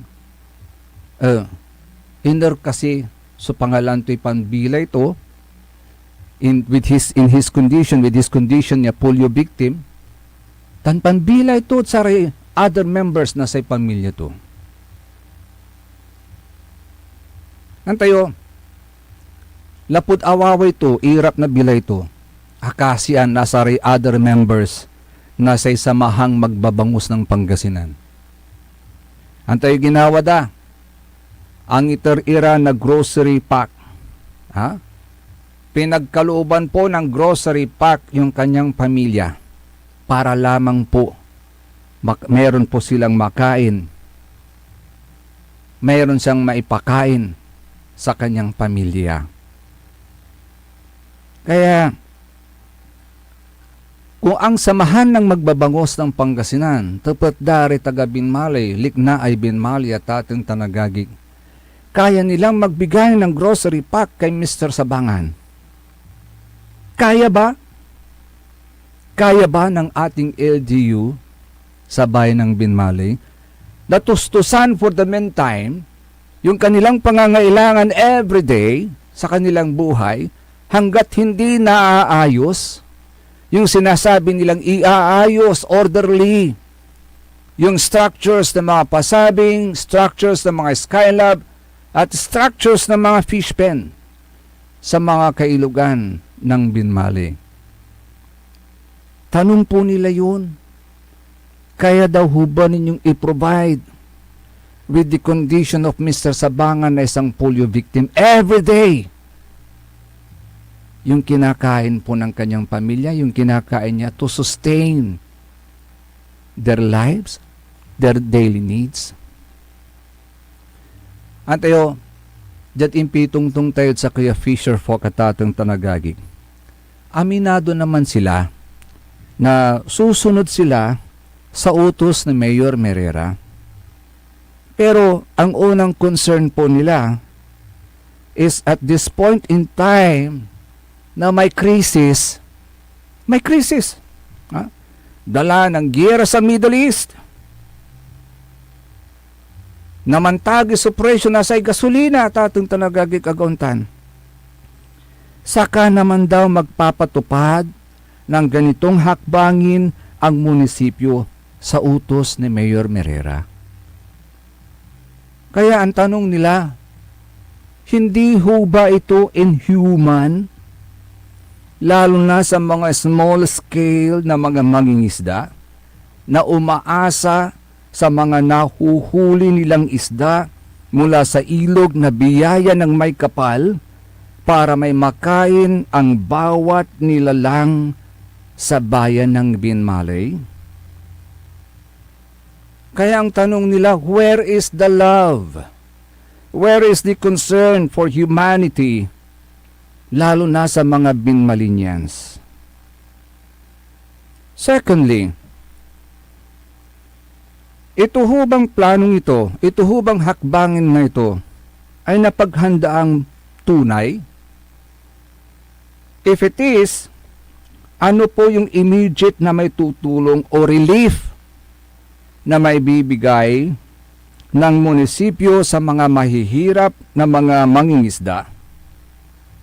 Speaker 6: Inder kasi so pangalan to'y panbilay to, in his condition niya polio victim, tan panbilay to sa other members na sa pamilya to. Antayo, lapud awaway to, irap na bilay to, akasian nasa other members na sa samahang magbabangus ng Pangasinan. Antay ginawa da, ang iter-ira na grocery pack. Pinagkalooban po ng grocery pack yung kanyang pamilya para lamang po meron po silang makain. Meron siyang maipakain sa kanyang pamilya. Kaya, kung ang samahan ng magbabangos ng Pangasinan, tapat dari taga Binmalay, likna ay Binmalay at ating tanagagig, kaya nilang magbigay ng grocery pack kay Mr. Sabangan. Kaya ba? Kaya ba ng ating LGU sa bayan ng Binmalay natustusan for the meantime yung kanilang pangangailangan everyday sa kanilang buhay hanggat hindi naaayos yung sinasabi nilang iaayos orderly yung structures ng mga pasabing, structures ng mga skylab, at structures ng mga fish pen sa mga kailugan ng Binmalay. Tanong po nila yun. Kaya daw ho ba ninyong i-provide with the condition of Mr. Sabangan na isang polio victim every day? Yung kinakain po ng kanyang pamilya, yung kinakain niya to sustain their lives, their daily needs. At tayo, dyan impitungtung tayo sa kaya fisher folk at atang tanagagig. Aminado naman sila na susunod sila sa utos ni Mayor Merera. Pero ang unang concern po nila is at this point in time na may crisis. Dala ng giyera sa Middle East. Namantagi sa presyo na sa gasolina at atong tanagagig agauntan. Saka naman daw magpapatupad ng ganitong hakbangin ang munisipyo sa utos ni Mayor Merera. Kaya ang tanong nila, hindi ho ba ito inhuman? Lalo na sa mga small scale na mga mangingisda na umaasa sa mga nahuhuli nilang isda mula sa ilog na biyaya ng may kapal para may makain ang bawat nilalang sa bayan ng Binmalay. Kaya ang tanong nila, where is the love? Where is the concern for humanity? Lalo na sa mga Binmalinians. Secondly, ito ho bang planong ito ho bang hakbangin na ito, ay napaghandaang tunay? If it is, ano po yung immediate na may tutulong o relief na may bibigay ng munisipyo sa mga mahihirap na mga mangingisda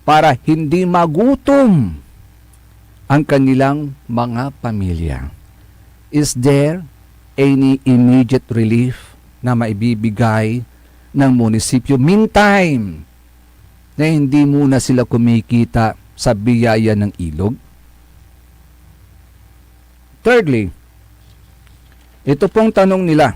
Speaker 6: para hindi magutom ang kanilang mga pamilya? Is there any immediate relief na maibibigay ng munisipyo meantime na hindi muna sila kumikita sa biyaya ng ilog? Thirdly, ito pong tanong nila,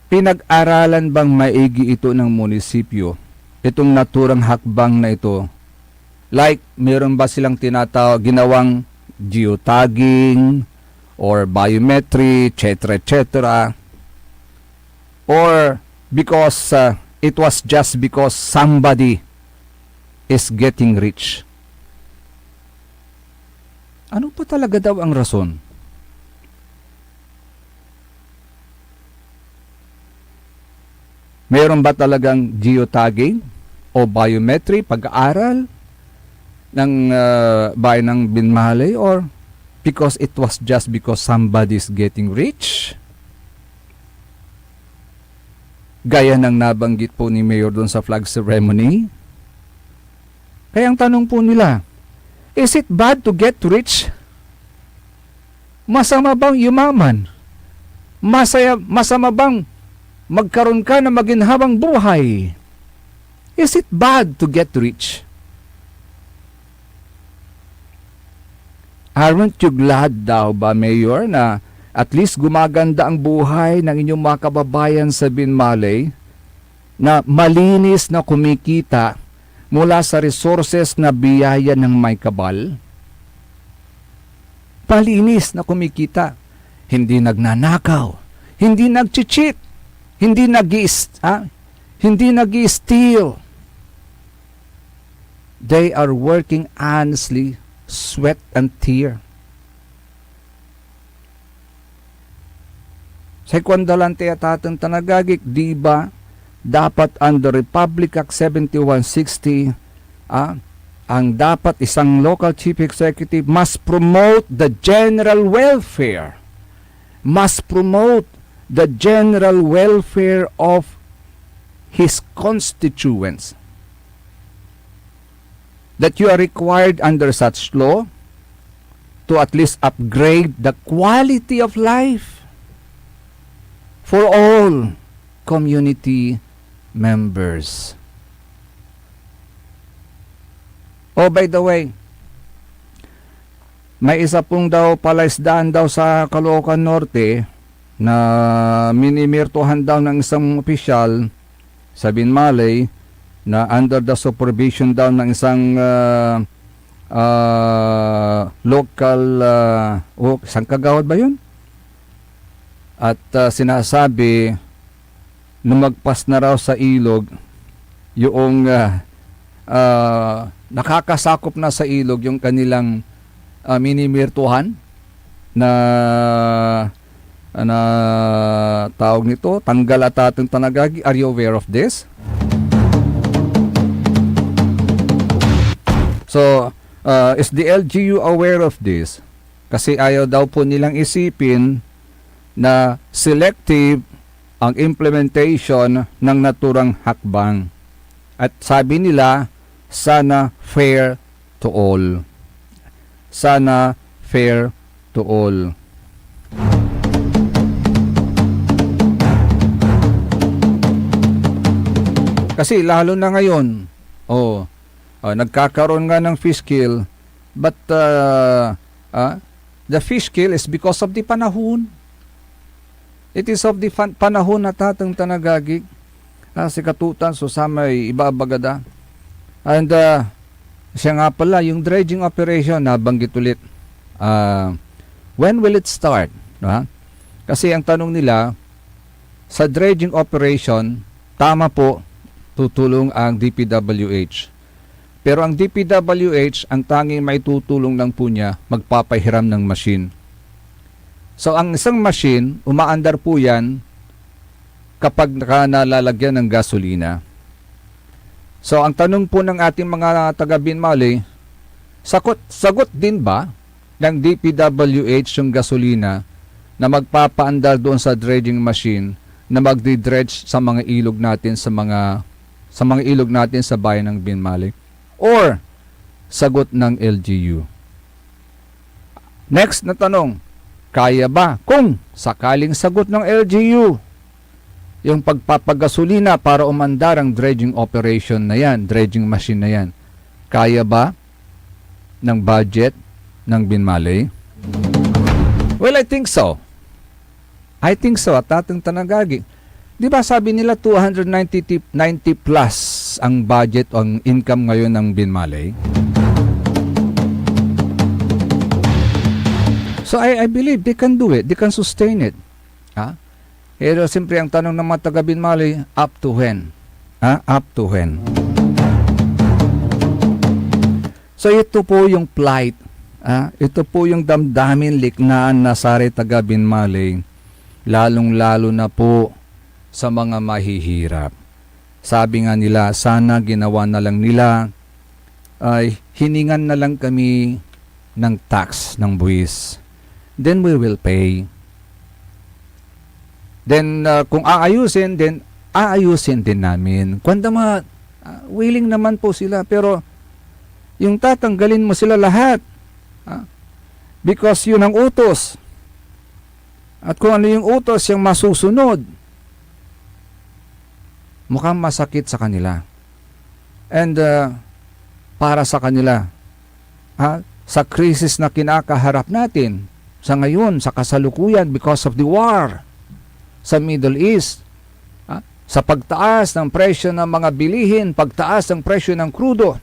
Speaker 6: pinag-aralan bang maigi ito ng munisipyo, itong naturang hakbang na ito? Like, meron ba silang ginawang geotagging or biometry, etc., or because it was just because somebody is getting rich. Ano pa talaga daw ang rason? Mayroon ba talagang geotagging o biometry, pag-aaral ng bayan ng Binmaley, or because it was just because somebody's getting rich? Gaya ng nabanggit po ni Mayor doon sa flag ceremony. Kaya ang tanong po nila, is it bad to get rich? Masama bang yumaman? Masama bang magkaroon ka ng maginhabang buhay? Is it bad to get rich? Aren't you glad daw ba, Mayor, na at least gumaganda ang buhay ng inyong mga kababayan sa Binmaley, na malinis na kumikita mula sa resources na biyaya ng may kabal? Malinis na kumikita. Hindi nagnanakaw, hindi nag-cheat, hindi nag-steal. They are working honestly, sweat and tear. Sa kwandalante at ating tanagagik, di ba, dapat under Republic Act 7160, ang dapat isang local chief executive must promote the general welfare. Must promote the general welfare of his constituents. That you are required under such law to at least upgrade the quality of life for all community members. Oh, by the way, may isa pong daw palaisdaan daw sa Caloocan Norte na minimirtuhan daw ng isang opisyal sa Binmaley na under the supervision daw ng isang local isang kagawad ba yun? At sinasabi lumagpas na raw sa ilog yung nakakasakop na sa ilog yung kanilang minimirtuhan na tawag nito, tanggal at ating tanagagi. Are you aware of this? So, is the LGU aware of this? Kasi ayaw daw po nilang isipin na selective ang implementation ng naturang hakbang. At sabi nila, sana fair to all. Sana fair to all. Kasi lalo na ngayon, nagkakaroon nga ng fish kill, but the fish kill is because of the panahon. It is of the panahon na tatang tanagagig. Si Katutan, susamay ibabagada. And siya nga pala, yung dredging operation, nabanggit ulit. When will it start? Kasi ang tanong nila, sa dredging operation, tama po, tutulong ang DPWH. Pero ang DPWH, ang tanging may tutulong lang po niya, magpapahiram ng machine. So, ang isang machine, umaandar po yan kapag nalalagyan ng gasolina. So, ang tanong po ng ating mga taga-Binmaley, sagot din ba ng DPWH yung gasolina na magpapaandar doon sa dredging machine na magdi-dredge sa mga ilog natin sa mga ilog natin sa bayan ng Binmaley? Or sagot ng LGU? Next na tanong, kaya ba kung sakaling sagot ng LGU yung pagpapagasolina para umandar ang dredging operation na yan, dredging machine na yan, kaya ba ng budget ng Binmaley? Well, I think so. I think so. At ating tanagagi, di ba sabi nila 290 plus ang budget o ang income ngayon ng Binmaley? So I believe they can do it. They can sustain it. Pero siyempre ang tanong ng mga taga-Binmaley, up to when? Up to when? So ito po yung plight. Ito po yung damdamin liknaan na sari taga-Binmaley, lalong-lalo na po sa mga mahihirap. Sabi nga nila, sana ginawa na lang nila ay hiningan na lang kami ng tax, ng buwis. Then we will pay. Then kung aayusin, then aayusin din namin. Kwanda willing naman po sila, pero yung tatanggalin mo sila lahat. Because yun ang utos. At kung ano yung utos, yung masusunod, mukhang masakit sa kanila. And para sa kanila, sa krisis na kinakaharap natin, sa ngayon, sa kasalukuyan, because of the war sa Middle East, sa pagtaas ng presyo ng mga bilihin, pagtaas ng presyo ng krudo,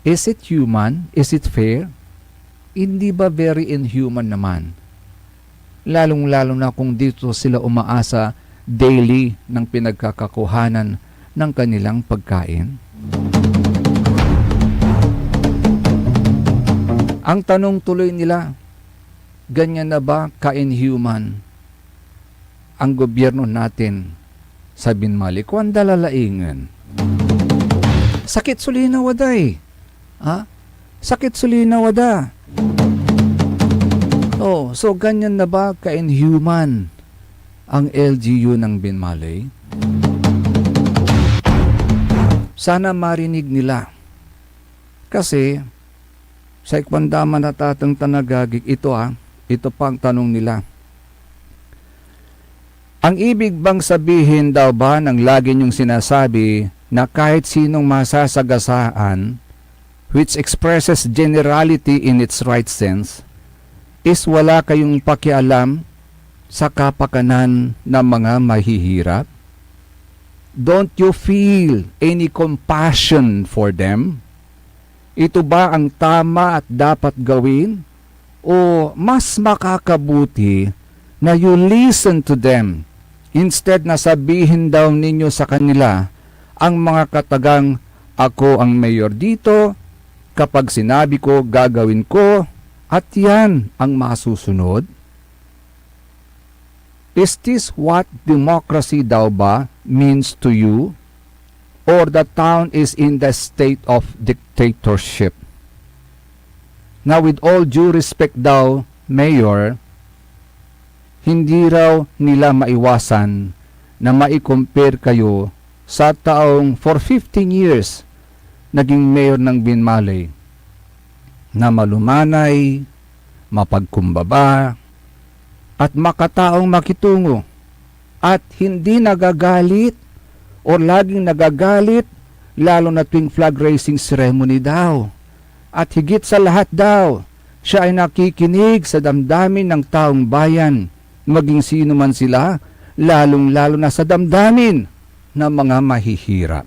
Speaker 6: is it human? Is it fair? Hindi ba very inhuman naman? Lalong-lalo na kung dito sila umaasa daily ng pinagkakakuhanan ng kanilang pagkain. Ang tanong tuloy nila, ganyan na ba ka-inhuman ang gobyerno natin sa Binmaley? Kung dalalaingan. Sakit sulina waday. Sakit sulina wada. So ganyan na ba ka-inhuman ang LGU ng Binmaley? Sana marinig nila. Kasi sa ikwandaman na tatang tanagagig, ito pa ang tanong nila. Ang ibig bang sabihin daw ba ng lagi niyong sinasabi na kahit sinong masasagasaan, which expresses generality in its right sense, is wala kayong pakialam sa kapakanan ng mga mahihirap? Don't you feel any compassion for them? Ito ba ang tama at dapat gawin? O mas makakabuti na you listen to them instead na sabihin daw ninyo sa kanila ang mga katagang, ako ang mayor dito, kapag sinabi ko gagawin ko, at yan ang masusunod? Is this what democracy daw ba means to you? Or the town is in the state of dictatorship? Now with all due respect daw, Mayor, hindi raw nila maiwasan na mai-compare kayo sa taong for 15 years naging mayor ng Binmaley na malumanay, mapagkumbaba, at makataong makitungo at hindi nagagalit o laging nagagalit, lalo na tuwing flag raising ceremony daw. At higit sa lahat daw, siya ay nakikinig sa damdamin ng taong bayan, maging sino man sila, lalong-lalo na sa damdamin ng mga mahihirap.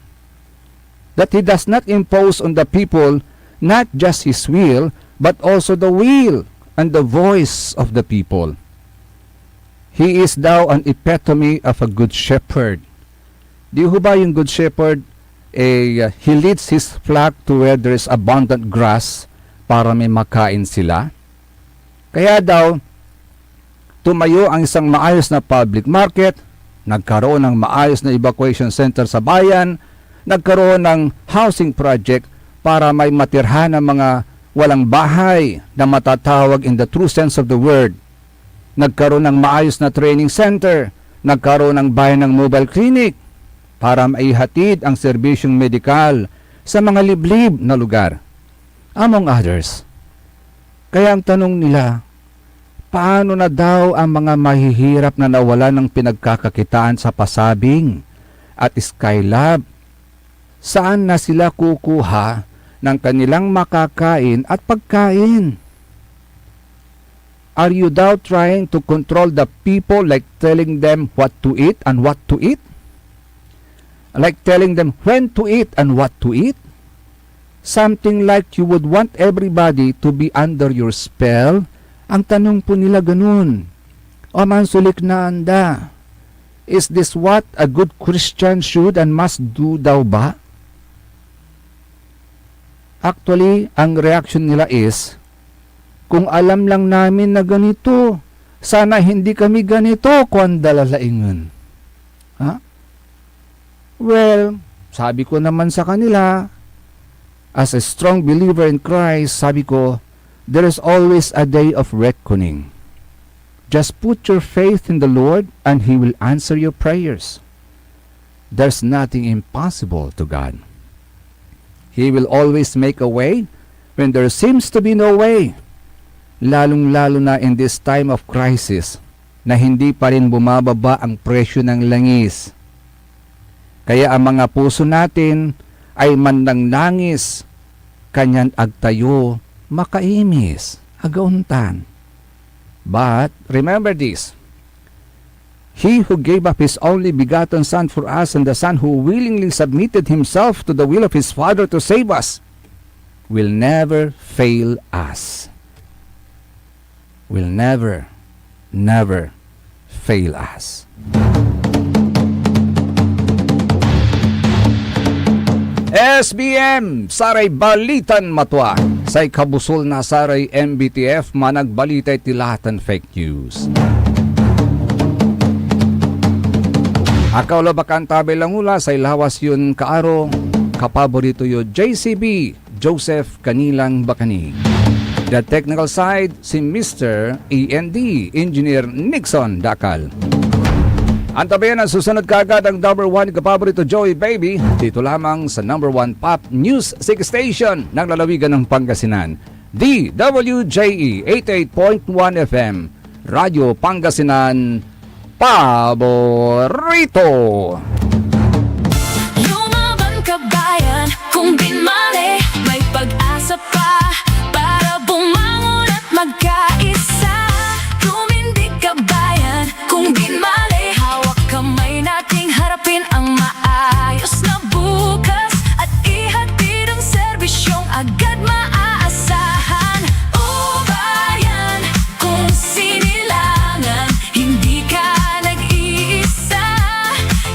Speaker 6: That he does not impose on the people not just his will, but also the will and the voice of the people. He is daw an epitome of a good shepherd. Di ho ba yung good shepherd, he leads his flock to where there is abundant grass para may makain sila? Kaya daw, tumayo ang isang maayos na public market, nagkaroon ng maayos na evacuation center sa bayan, nagkaroon ng housing project para may matirhan ng mga walang bahay na matatawag in the true sense of the word. Nagkaroon ng maayos na training center, nagkaroon ng bayan ng mobile clinic, para maihatid ang serbisyong medikal sa mga liblib na lugar, among others. Kaya ang tanong nila, paano na daw ang mga mahihirap na nawala ng pinagkakakitaan sa Pasabing at Skylab? Saan na sila kukuha ng kanilang makakain at pagkain? Are you daw trying to control the people like telling them what to eat and what to eat? Like telling them when to eat and what to eat? Something like you would want everybody to be under your spell. Ang tanong po nila ganun. O man sulik na anda. Is this what a good Christian should and must do daw ba? Actually, ang reaction nila is, kung alam lang namin na ganito, sana hindi kami ganito kung dalalaingan. Ha? Well, sabi ko naman sa kanila, as a strong believer in Christ, sabi ko, there is always a day of reckoning. Just put your faith in the Lord and He will answer your prayers. There's nothing impossible to God. He will always make a way when there seems to be no way. Lalong-lalo na in this time of crisis na hindi pa rin bumababa ang presyo ng langis. Kaya ang mga puso natin ay mandang-nangis, kanyan agtayo, makaimis, agauntan. But remember this, He who gave up His only begotten Son for us, and the Son who willingly submitted Himself to the will of His Father to save us, will never fail us. Will never, never fail us. SBM, Saray Balitan Matwa. Say kabusol na Saray MBTF, managbalitay tilatan fake news. Akaw labakan tabi lang ula, say lawas yun kaaro, kapaborito yo JCB, Joseph Kanilang Bakani. The technical side, si Mr. END, Engineer Nixon Dakal. Antabayan ang susunod kaagad ang number 1 kapaborito Joey Baby dito lamang sa number 1 Pop News 6 Station ng lalawigan ng Pangasinan, DWJE 88.1 FM, Radyo Pangasinan, Paborito.
Speaker 7: Lumaban ka bayan, kung binmali, may pag-asa pa para bumangon at magkaisa. Tumindig ka bayan, kung binmali, hawak kamay nating harapin ang maayos na bukas at ihatid ang serbisyong agad maaasahan. O bayan, kung sinilangan, hindi ka nag-iisa,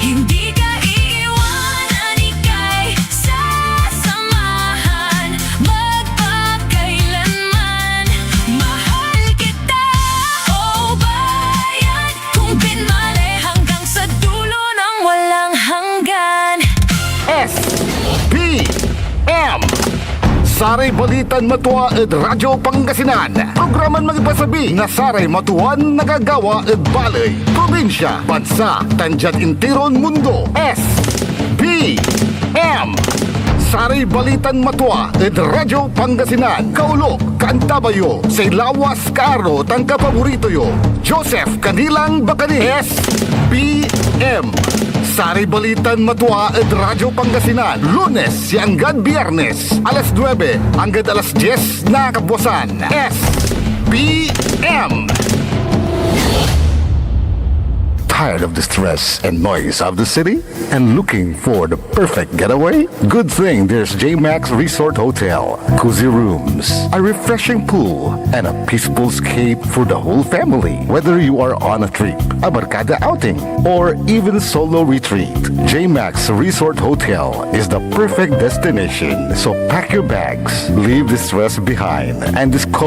Speaker 7: hindi ka iiwanan, ika'y sasamahan magpakailanman. Mahal kita, o bayan, kung binmali hanggang sa dulo ng walang hanggan.
Speaker 4: SBM Saray Balitan Matwa ed Radyo Pangasinan. Programan magipasabi na Saray Matuan nagagawa ed balay, probinsya, bansa, tanjat intiron mundo. SBM Saray Balitan Matwa ed Radyo Pangasinan. Kaulo, Kantabayo, say lawas kaaro tang kapaborito yo. Joseph Kanilang Bakani. SBM Saray Balitan Matwa ed Radyo Pangasinan. Lunes hanggang Biyernes, alas 9 hanggang alas 10 na kapuasan. SBM Tired of the stress and noise of the city? And looking for the perfect getaway? Good thing there's J-Max Resort Hotel. Cozy rooms, a refreshing pool, and a peaceful escape for the whole family. Whether you are on a trip, a barkada outing, or even solo retreat, J-Max Resort Hotel is the perfect destination. So pack your bags, leave the stress behind, and discover